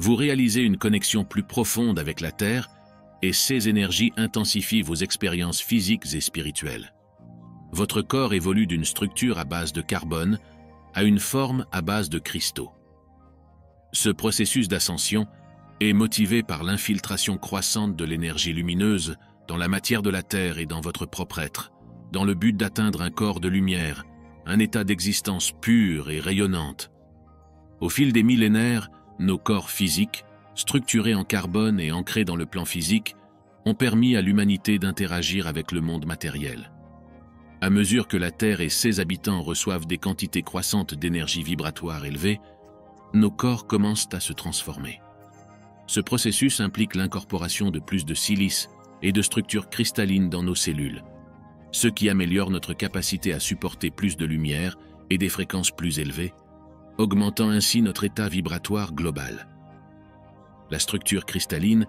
Vous réalisez une connexion plus profonde avec la Terre et ces énergies intensifient vos expériences physiques et spirituelles. Votre corps évolue d'une structure à base de carbone à une forme à base de cristaux. Ce processus d'ascension est motivé par l'infiltration croissante de l'énergie lumineuse dans la matière de la Terre et dans votre propre être, dans le but d'atteindre un corps de lumière, un état d'existence pure et rayonnante. Au fil des millénaires, nos corps physiques, structurés en carbone et ancrés dans le plan physique, ont permis à l'humanité d'interagir avec le monde matériel. À mesure que la Terre et ses habitants reçoivent des quantités croissantes d'énergie vibratoire élevée, nos corps commencent à se transformer. Ce processus implique l'incorporation de plus de silice et de structures cristallines dans nos cellules, ce qui améliore notre capacité à supporter plus de lumière et des fréquences plus élevées, augmentant ainsi notre état vibratoire global. La structure cristalline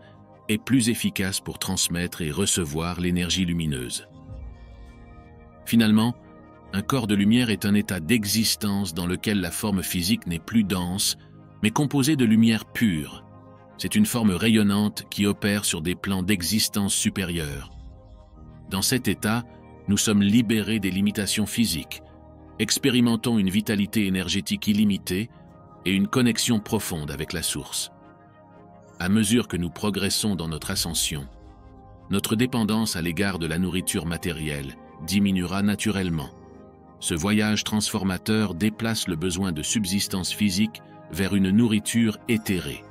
est plus efficace pour transmettre et recevoir l'énergie lumineuse. Finalement, un corps de lumière est un état d'existence dans lequel la forme physique n'est plus dense, mais composée de lumière pure. C'est une forme rayonnante qui opère sur des plans d'existence supérieurs. Dans cet état, nous sommes libérés des limitations physiques, expérimentons une vitalité énergétique illimitée et une connexion profonde avec la source. À mesure que nous progressons dans notre ascension, notre dépendance à l'égard de la nourriture matérielle diminuera naturellement. Ce voyage transformateur déplace le besoin de subsistance physique vers une nourriture éthérée.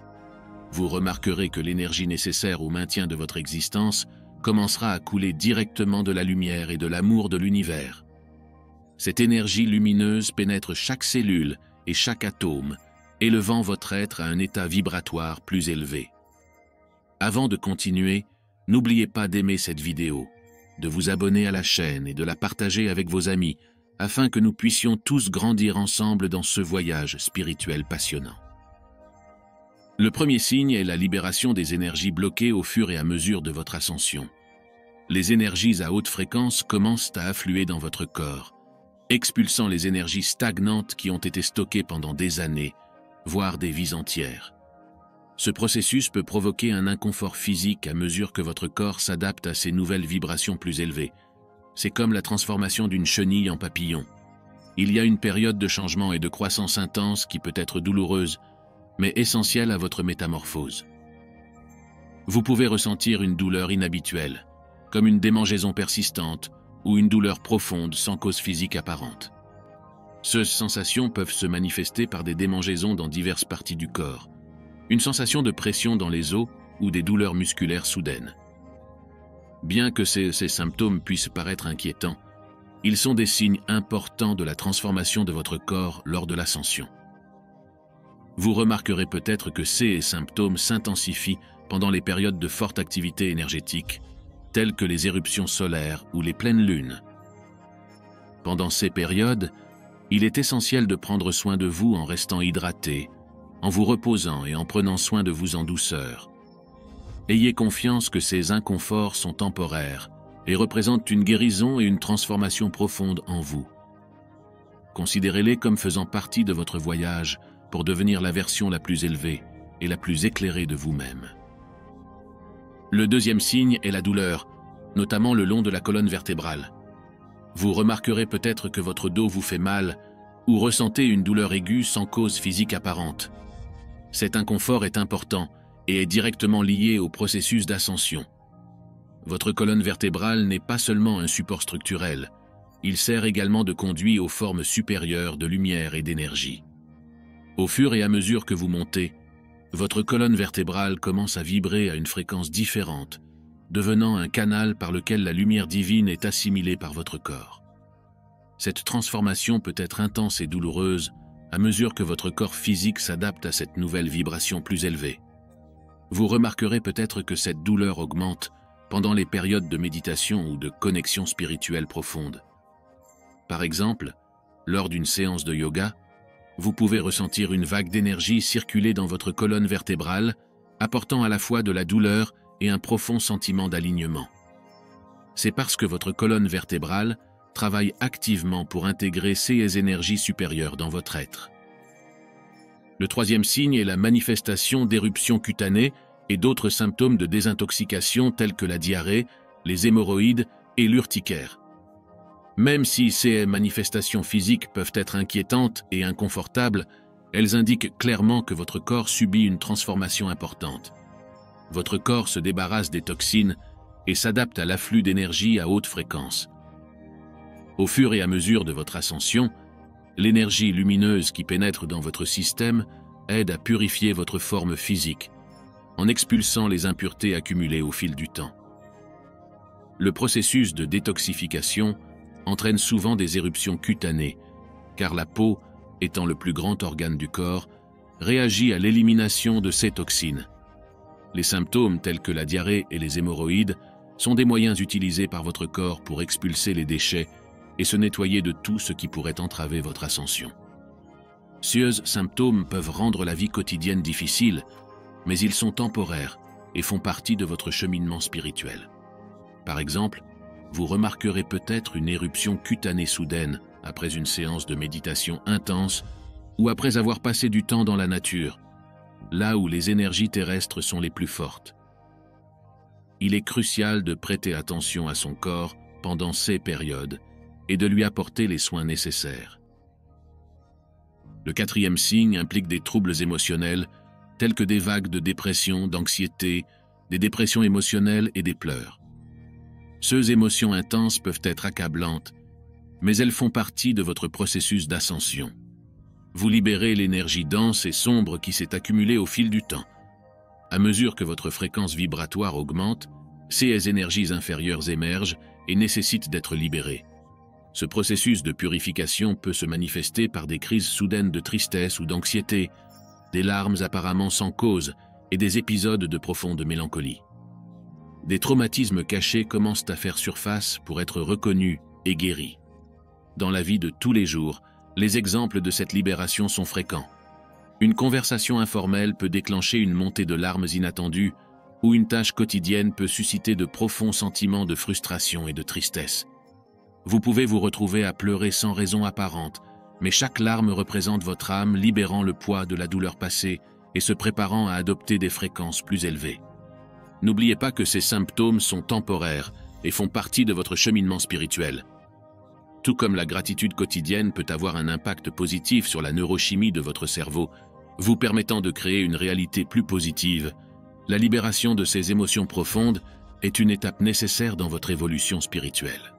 Vous remarquerez que l'énergie nécessaire au maintien de votre existence commencera à couler directement de la lumière et de l'amour de l'univers. Cette énergie lumineuse pénètre chaque cellule et chaque atome, élevant votre être à un état vibratoire plus élevé. Avant de continuer, n'oubliez pas d'aimer cette vidéo, de vous abonner à la chaîne et de la partager avec vos amis, afin que nous puissions tous grandir ensemble dans ce voyage spirituel passionnant. Le premier signe est la libération des énergies bloquées au fur et à mesure de votre ascension. Les énergies à haute fréquence commencent à affluer dans votre corps, expulsant les énergies stagnantes qui ont été stockées pendant des années, voire des vies entières. Ce processus peut provoquer un inconfort physique à mesure que votre corps s'adapte à ces nouvelles vibrations plus élevées. C'est comme la transformation d'une chenille en papillon. Il y a une période de changement et de croissance intense qui peut être douloureuse, mais essentielle à votre métamorphose. Vous pouvez ressentir une douleur inhabituelle, comme une démangeaison persistante ou une douleur profonde sans cause physique apparente. Ces sensations peuvent se manifester par des démangeaisons dans diverses parties du corps, une sensation de pression dans les os ou des douleurs musculaires soudaines. Bien que ces symptômes puissent paraître inquiétants, ils sont des signes importants de la transformation de votre corps lors de l'ascension. Vous remarquerez peut-être que ces symptômes s'intensifient pendant les périodes de forte activité énergétique, telles que les éruptions solaires ou les pleines lunes. Pendant ces périodes, il est essentiel de prendre soin de vous en restant hydraté, en vous reposant et en prenant soin de vous en douceur. Ayez confiance que ces inconforts sont temporaires et représentent une guérison et une transformation profonde en vous. Considérez-les comme faisant partie de votre voyage pour devenir la version la plus élevée et la plus éclairée de vous-même. Le deuxième signe est la douleur, notamment le long de la colonne vertébrale. Vous remarquerez peut-être que votre dos vous fait mal ou ressentez une douleur aiguë sans cause physique apparente. Cet inconfort est important et est directement lié au processus d'ascension. Votre colonne vertébrale n'est pas seulement un support structurel, il sert également de conduit aux formes supérieures de lumière et d'énergie. Au fur et à mesure que vous montez, votre colonne vertébrale commence à vibrer à une fréquence différente, devenant un canal par lequel la lumière divine est assimilée par votre corps. Cette transformation peut être intense et douloureuse à mesure que votre corps physique s'adapte à cette nouvelle vibration plus élevée. Vous remarquerez peut-être que cette douleur augmente pendant les périodes de méditation ou de connexion spirituelle profonde. Par exemple, lors d'une séance de yoga, vous pouvez ressentir une vague d'énergie circuler dans votre colonne vertébrale, apportant à la fois de la douleur et un profond sentiment d'alignement. C'est parce que votre colonne vertébrale travaille activement pour intégrer ces énergies supérieures dans votre être. Le troisième signe est la manifestation d'éruptions cutanées et d'autres symptômes de désintoxication tels que la diarrhée, les hémorroïdes et l'urticaire. Même si ces manifestations physiques peuvent être inquiétantes et inconfortables, elles indiquent clairement que votre corps subit une transformation importante. Votre corps se débarrasse des toxines et s'adapte à l'afflux d'énergie à haute fréquence. Au fur et à mesure de votre ascension, l'énergie lumineuse qui pénètre dans votre système aide à purifier votre forme physique, en expulsant les impuretés accumulées au fil du temps. Le processus de détoxification entraîne souvent des éruptions cutanées, car la peau, étant le plus grand organe du corps, réagit à l'élimination de ces toxines. Les symptômes tels que la diarrhée et les hémorroïdes sont des moyens utilisés par votre corps pour expulser les déchets et se nettoyer de tout ce qui pourrait entraver votre ascension. Ces symptômes peuvent rendre la vie quotidienne difficile, mais ils sont temporaires et font partie de votre cheminement spirituel. Par exemple, vous remarquerez peut-être une éruption cutanée soudaine après une séance de méditation intense ou après avoir passé du temps dans la nature, là où les énergies terrestres sont les plus fortes. Il est crucial de prêter attention à son corps pendant ces périodes et de lui apporter les soins nécessaires. Le quatrième signe implique des troubles émotionnels tels que des vagues de dépression, d'anxiété, des dépressions émotionnelles et des pleurs. Ces émotions intenses peuvent être accablantes, mais elles font partie de votre processus d'ascension. Vous libérez l'énergie dense et sombre qui s'est accumulée au fil du temps. À mesure que votre fréquence vibratoire augmente, ces énergies inférieures émergent et nécessitent d'être libérées. Ce processus de purification peut se manifester par des crises soudaines de tristesse ou d'anxiété, des larmes apparemment sans cause et des épisodes de profonde mélancolie. Des traumatismes cachés commencent à faire surface pour être reconnus et guéris. Dans la vie de tous les jours, les exemples de cette libération sont fréquents. Une conversation informelle peut déclencher une montée de larmes inattendues ou une tâche quotidienne peut susciter de profonds sentiments de frustration et de tristesse. Vous pouvez vous retrouver à pleurer sans raison apparente, mais chaque larme représente votre âme libérant le poids de la douleur passée et se préparant à adopter des fréquences plus élevées. N'oubliez pas que ces symptômes sont temporaires et font partie de votre cheminement spirituel. Tout comme la gratitude quotidienne peut avoir un impact positif sur la neurochimie de votre cerveau, vous permettant de créer une réalité plus positive, la libération de ces émotions profondes est une étape nécessaire dans votre évolution spirituelle.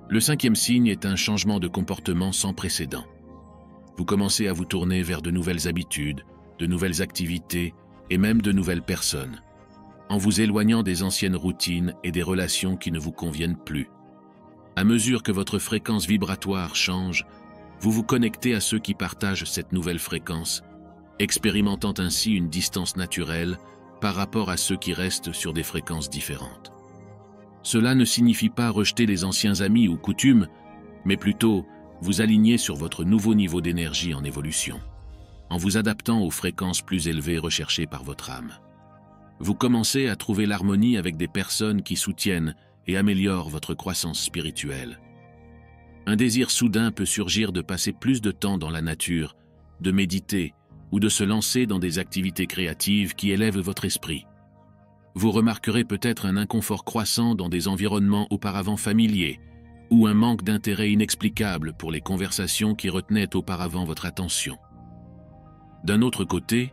Le cinquième signe est un changement de comportement sans précédent. Vous commencez à vous tourner vers de nouvelles habitudes, de nouvelles activités et même de nouvelles personnes, en vous éloignant des anciennes routines et des relations qui ne vous conviennent plus. À mesure que votre fréquence vibratoire change, vous vous connectez à ceux qui partagent cette nouvelle fréquence, expérimentant ainsi une distance naturelle par rapport à ceux qui restent sur des fréquences différentes. Cela ne signifie pas rejeter les anciens amis ou coutumes, mais plutôt vous aligner sur votre nouveau niveau d'énergie en évolution, en vous adaptant aux fréquences plus élevées recherchées par votre âme. Vous commencez à trouver l'harmonie avec des personnes qui soutiennent et améliorent votre croissance spirituelle. Un désir soudain peut surgir de passer plus de temps dans la nature, de méditer ou de se lancer dans des activités créatives qui élèvent votre esprit. Vous remarquerez peut-être un inconfort croissant dans des environnements auparavant familiers ou un manque d'intérêt inexplicable pour les conversations qui retenaient auparavant votre attention. D'un autre côté,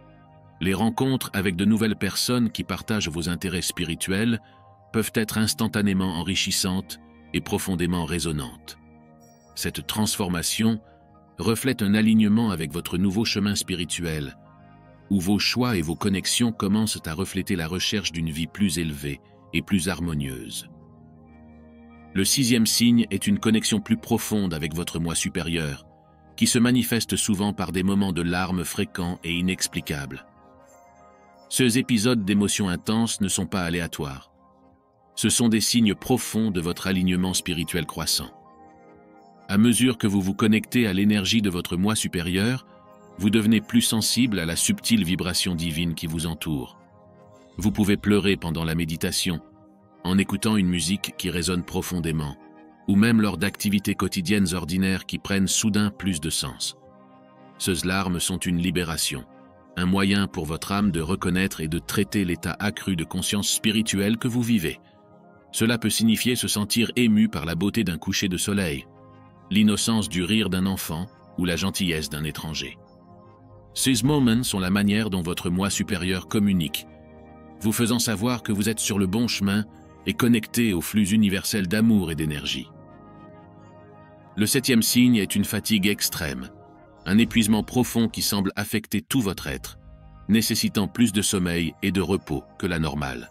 les rencontres avec de nouvelles personnes qui partagent vos intérêts spirituels peuvent être instantanément enrichissantes et profondément résonantes. Cette transformation reflète un alignement avec votre nouveau chemin spirituel, où vos choix et vos connexions commencent à refléter la recherche d'une vie plus élevée et plus harmonieuse. Le sixième signe est une connexion plus profonde avec votre moi supérieur, qui se manifeste souvent par des moments de larmes fréquents et inexplicables. Ces épisodes d'émotions intenses ne sont pas aléatoires. Ce sont des signes profonds de votre alignement spirituel croissant. À mesure que vous vous connectez à l'énergie de votre moi supérieur, vous devenez plus sensible à la subtile vibration divine qui vous entoure. Vous pouvez pleurer pendant la méditation, en écoutant une musique qui résonne profondément, ou même lors d'activités quotidiennes ordinaires qui prennent soudain plus de sens. Ces larmes sont une libération, un moyen pour votre âme de reconnaître et de traiter l'état accru de conscience spirituelle que vous vivez. Cela peut signifier se sentir ému par la beauté d'un coucher de soleil, l'innocence du rire d'un enfant ou la gentillesse d'un étranger. Ces moments sont la manière dont votre moi supérieur communique, vous faisant savoir que vous êtes sur le bon chemin et connecté au flux universel d'amour et d'énergie. Le 7e signe est une fatigue extrême, un épuisement profond qui semble affecter tout votre être, nécessitant plus de sommeil et de repos que la normale.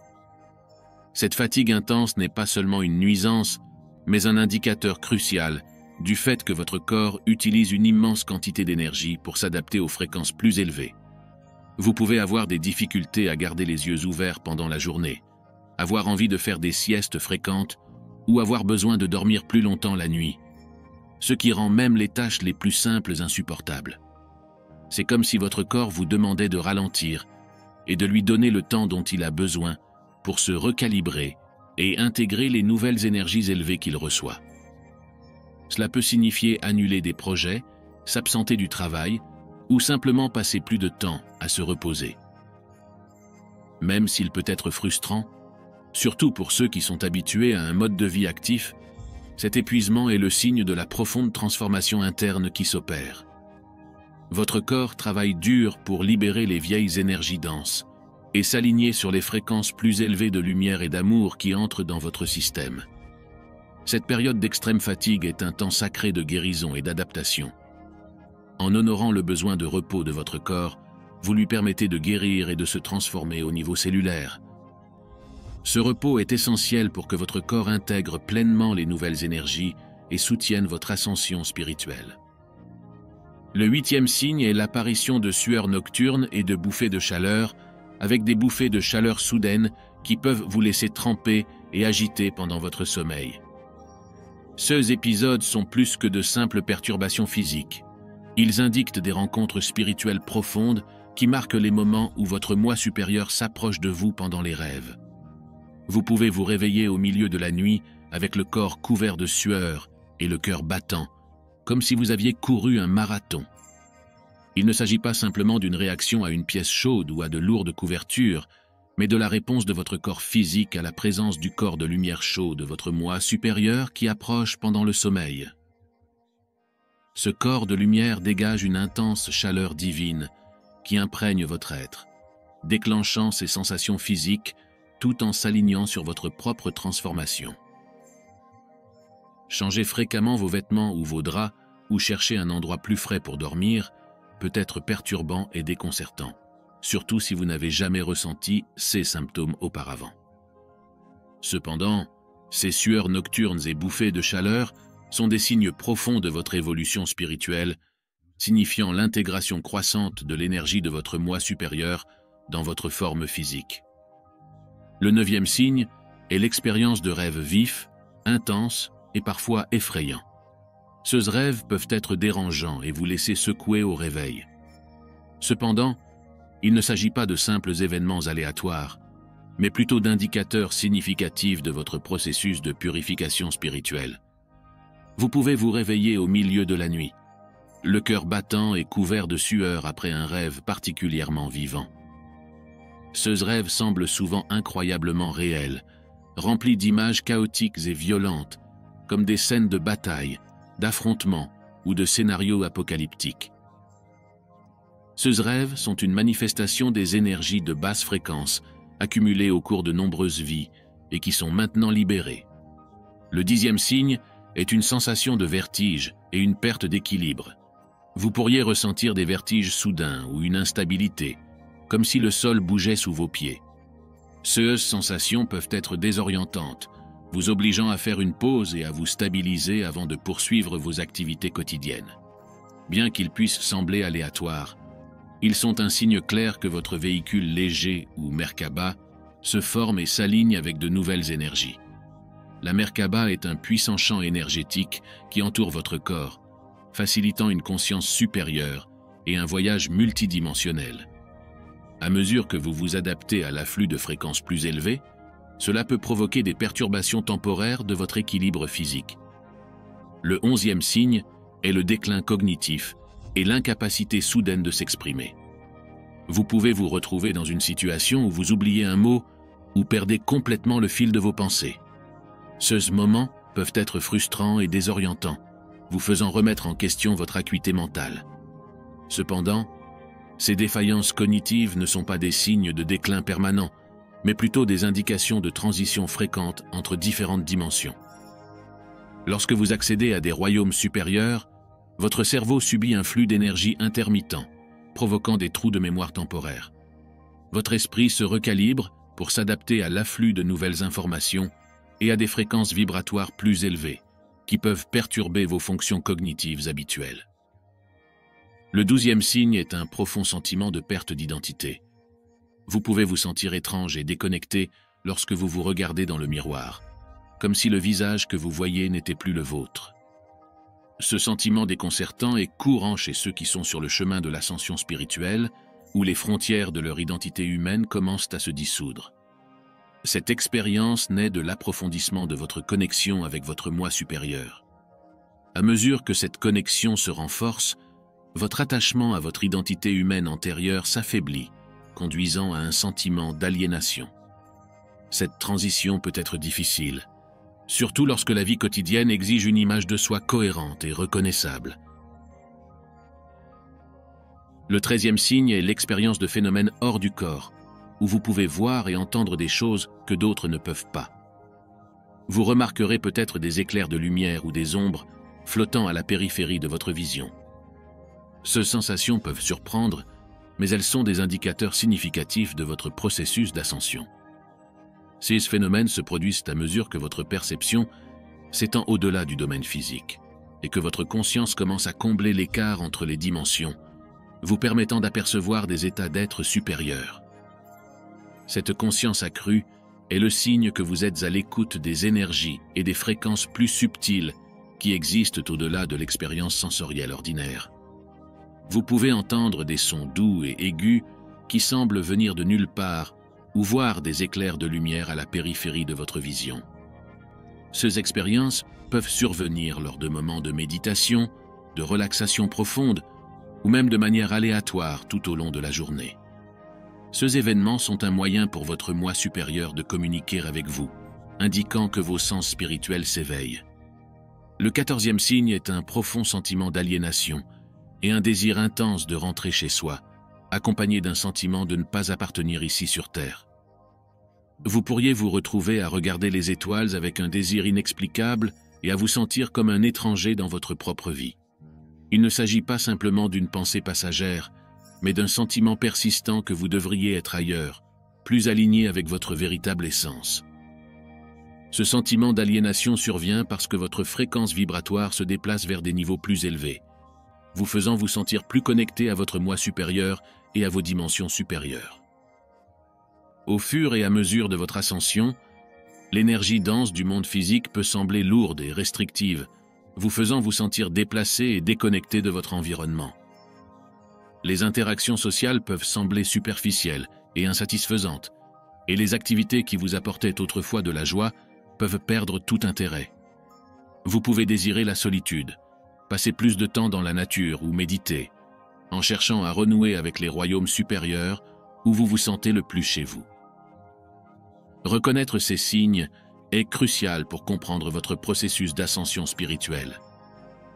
Cette fatigue intense n'est pas seulement une nuisance, mais un indicateur crucial du fait que votre corps utilise une immense quantité d'énergie pour s'adapter aux fréquences plus élevées. Vous pouvez avoir des difficultés à garder les yeux ouverts pendant la journée, avoir envie de faire des siestes fréquentes ou avoir besoin de dormir plus longtemps la nuit, ce qui rend même les tâches les plus simples insupportables. C'est comme si votre corps vous demandait de ralentir et de lui donner le temps dont il a besoin pour se recalibrer et intégrer les nouvelles énergies élevées qu'il reçoit. Cela peut signifier annuler des projets, s'absenter du travail ou simplement passer plus de temps à se reposer. Même s'il peut être frustrant, surtout pour ceux qui sont habitués à un mode de vie actif, cet épuisement est le signe de la profonde transformation interne qui s'opère. Votre corps travaille dur pour libérer les vieilles énergies denses et s'aligner sur les fréquences plus élevées de lumière et d'amour qui entrent dans votre système. Cette période d'extrême fatigue est un temps sacré de guérison et d'adaptation. En honorant le besoin de repos de votre corps, vous lui permettez de guérir et de se transformer au niveau cellulaire. Ce repos est essentiel pour que votre corps intègre pleinement les nouvelles énergies et soutienne votre ascension spirituelle. Le 8e signe est l'apparition de sueurs nocturnes et de bouffées de chaleur, avec des bouffées de chaleur soudaines qui peuvent vous laisser tremper et agiter pendant votre sommeil. Ces épisodes sont plus que de simples perturbations physiques. Ils indiquent des rencontres spirituelles profondes qui marquent les moments où votre moi supérieur s'approche de vous pendant les rêves. Vous pouvez vous réveiller au milieu de la nuit avec le corps couvert de sueur et le cœur battant, comme si vous aviez couru un marathon. Il ne s'agit pas simplement d'une réaction à une pièce chaude ou à de lourdes couvertures, mais de la réponse de votre corps physique à la présence du corps de lumière chaude de votre moi supérieur qui approche pendant le sommeil. Ce corps de lumière dégage une intense chaleur divine qui imprègne votre être, déclenchant ces sensations physiques tout en s'alignant sur votre propre transformation. Changer fréquemment vos vêtements ou vos draps ou chercher un endroit plus frais pour dormir peut être perturbant et déconcertant, surtout si vous n'avez jamais ressenti ces symptômes auparavant. Cependant, ces sueurs nocturnes et bouffées de chaleur sont des signes profonds de votre évolution spirituelle, signifiant l'intégration croissante de l'énergie de votre moi supérieur dans votre forme physique. Le 9e signe est l'expérience de rêves vifs, intenses et parfois effrayants. Ces rêves peuvent être dérangeants et vous laisser secouer au réveil. Cependant, il ne s'agit pas de simples événements aléatoires, mais plutôt d'indicateurs significatifs de votre processus de purification spirituelle. Vous pouvez vous réveiller au milieu de la nuit, le cœur battant et couvert de sueur après un rêve particulièrement vivant. Ces rêves semblent souvent incroyablement réels, remplis d'images chaotiques et violentes, comme des scènes de bataille, d'affrontements ou de scénarios apocalyptiques. Ces rêves sont une manifestation des énergies de basse fréquence accumulées au cours de nombreuses vies et qui sont maintenant libérées. Le 10e signe est une sensation de vertige et une perte d'équilibre. Vous pourriez ressentir des vertiges soudains ou une instabilité, comme si le sol bougeait sous vos pieds. Ces sensations peuvent être désorientantes, vous obligeant à faire une pause et à vous stabiliser avant de poursuivre vos activités quotidiennes. Bien qu'ils puissent sembler aléatoires, ils sont un signe clair que votre véhicule léger ou Merkaba se forme et s'aligne avec de nouvelles énergies. La Merkaba est un puissant champ énergétique qui entoure votre corps, facilitant une conscience supérieure et un voyage multidimensionnel. À mesure que vous vous adaptez à l'afflux de fréquences plus élevées, cela peut provoquer des perturbations temporaires de votre équilibre physique. Le 11e signe est le déclin cognitif et l'incapacité soudaine de s'exprimer. Vous pouvez vous retrouver dans une situation où vous oubliez un mot ou perdez complètement le fil de vos pensées. Ces moments peuvent être frustrants et désorientants, vous faisant remettre en question votre acuité mentale. Cependant, ces défaillances cognitives ne sont pas des signes de déclin permanent, mais plutôt des indications de transition fréquentes entre différentes dimensions. Lorsque vous accédez à des royaumes supérieurs, votre cerveau subit un flux d'énergie intermittent, provoquant des trous de mémoire temporaires. Votre esprit se recalibre pour s'adapter à l'afflux de nouvelles informations et à des fréquences vibratoires plus élevées, qui peuvent perturber vos fonctions cognitives habituelles. Le 12e signe est un profond sentiment de perte d'identité. Vous pouvez vous sentir étrange et déconnecté lorsque vous vous regardez dans le miroir, comme si le visage que vous voyez n'était plus le vôtre. Ce sentiment déconcertant est courant chez ceux qui sont sur le chemin de l'ascension spirituelle, où les frontières de leur identité humaine commencent à se dissoudre. Cette expérience naît de l'approfondissement de votre connexion avec votre moi supérieur. À mesure que cette connexion se renforce, votre attachement à votre identité humaine antérieure s'affaiblit, conduisant à un sentiment d'aliénation. Cette transition peut être difficile, surtout lorsque la vie quotidienne exige une image de soi cohérente et reconnaissable. Le 13e signe est l'expérience de phénomènes hors du corps, où vous pouvez voir et entendre des choses que d'autres ne peuvent pas. Vous remarquerez peut-être des éclairs de lumière ou des ombres flottant à la périphérie de votre vision. Ces sensations peuvent surprendre, mais elles sont des indicateurs significatifs de votre processus d'ascension. Ces phénomènes se produisent à mesure que votre perception s'étend au-delà du domaine physique et que votre conscience commence à combler l'écart entre les dimensions, vous permettant d'apercevoir des états d'être supérieurs. Cette conscience accrue est le signe que vous êtes à l'écoute des énergies et des fréquences plus subtiles qui existent au-delà de l'expérience sensorielle ordinaire. Vous pouvez entendre des sons doux et aigus qui semblent venir de nulle part ou voir des éclairs de lumière à la périphérie de votre vision. Ces expériences peuvent survenir lors de moments de méditation, de relaxation profonde ou même de manière aléatoire tout au long de la journée. Ces événements sont un moyen pour votre moi supérieur de communiquer avec vous, indiquant que vos sens spirituels s'éveillent. Le 14e signe est un profond sentiment d'aliénation et un désir intense de rentrer chez soi, accompagné d'un sentiment de ne pas appartenir ici sur Terre. Vous pourriez vous retrouver à regarder les étoiles avec un désir inexplicable et à vous sentir comme un étranger dans votre propre vie. Il ne s'agit pas simplement d'une pensée passagère, mais d'un sentiment persistant que vous devriez être ailleurs, plus aligné avec votre véritable essence. Ce sentiment d'aliénation survient parce que votre fréquence vibratoire se déplace vers des niveaux plus élevés, vous faisant vous sentir plus connecté à votre moi supérieur et à vos dimensions supérieures. Au fur et à mesure de votre ascension, l'énergie dense du monde physique peut sembler lourde et restrictive, vous faisant vous sentir déplacé et déconnecté de votre environnement. Les interactions sociales peuvent sembler superficielles et insatisfaisantes, et les activités qui vous apportaient autrefois de la joie peuvent perdre tout intérêt. Vous pouvez désirer la solitude, passer plus de temps dans la nature ou méditer, en cherchant à renouer avec les royaumes supérieurs où vous vous sentez le plus chez vous. Reconnaître ces signes est crucial pour comprendre votre processus d'ascension spirituelle.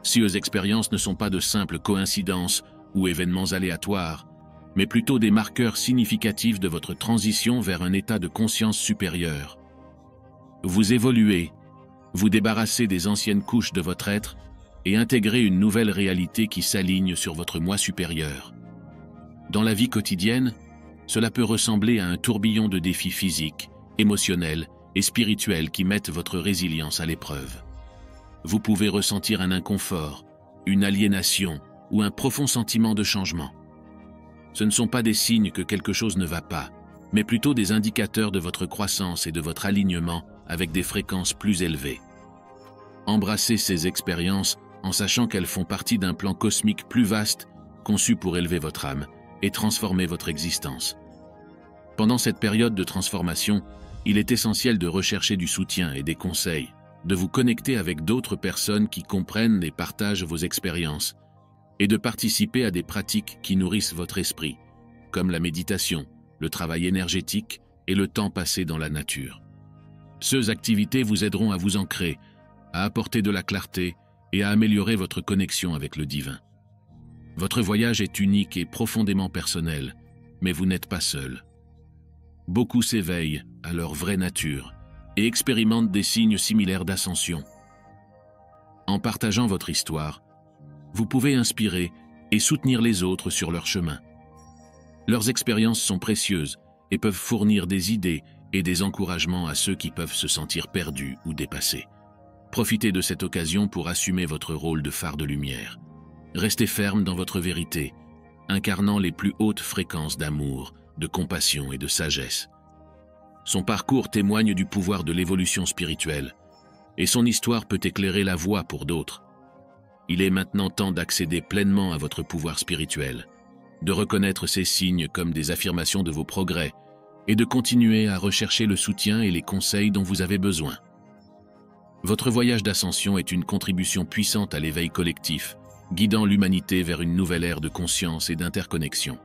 Si vos expériences ne sont pas de simples coïncidences ou événements aléatoires, mais plutôt des marqueurs significatifs de votre transition vers un état de conscience supérieure. Vous évoluez, vous débarrassez des anciennes couches de votre être et intégrez une nouvelle réalité qui s'aligne sur votre moi supérieur. Dans la vie quotidienne, cela peut ressembler à un tourbillon de défis physiques, émotionnels et spirituels qui mettent votre résilience à l'épreuve. Vous pouvez ressentir un inconfort, une aliénation ou un profond sentiment de changement. Ce ne sont pas des signes que quelque chose ne va pas, mais plutôt des indicateurs de votre croissance et de votre alignement avec des fréquences plus élevées. Embrassez ces expériences en sachant qu'elles font partie d'un plan cosmique plus vaste, conçu pour élever votre âme et transformer votre existence. Pendant cette période de transformation, il est essentiel de rechercher du soutien et des conseils, de vous connecter avec d'autres personnes qui comprennent et partagent vos expériences, et de participer à des pratiques qui nourrissent votre esprit, comme la méditation, le travail énergétique et le temps passé dans la nature. Ces activités vous aideront à vous ancrer, à apporter de la clarté et à améliorer votre connexion avec le divin. Votre voyage est unique et profondément personnel, mais vous n'êtes pas seul. Beaucoup s'éveillent à leur vraie nature et expérimentent des signes similaires d'ascension. En partageant votre histoire, vous pouvez inspirer et soutenir les autres sur leur chemin. Leurs expériences sont précieuses et peuvent fournir des idées et des encouragements à ceux qui peuvent se sentir perdus ou dépassés. Profitez de cette occasion pour assumer votre rôle de phare de lumière. Restez ferme dans votre vérité, incarnant les plus hautes fréquences d'amour, de compassion et de sagesse. Son parcours témoigne du pouvoir de l'évolution spirituelle, et son histoire peut éclairer la voie pour d'autres. Il est maintenant temps d'accéder pleinement à votre pouvoir spirituel, de reconnaître ces signes comme des affirmations de vos progrès, et de continuer à rechercher le soutien et les conseils dont vous avez besoin. Votre voyage d'ascension est une contribution puissante à l'éveil collectif, guidant l'humanité vers une nouvelle ère de conscience et d'interconnexion.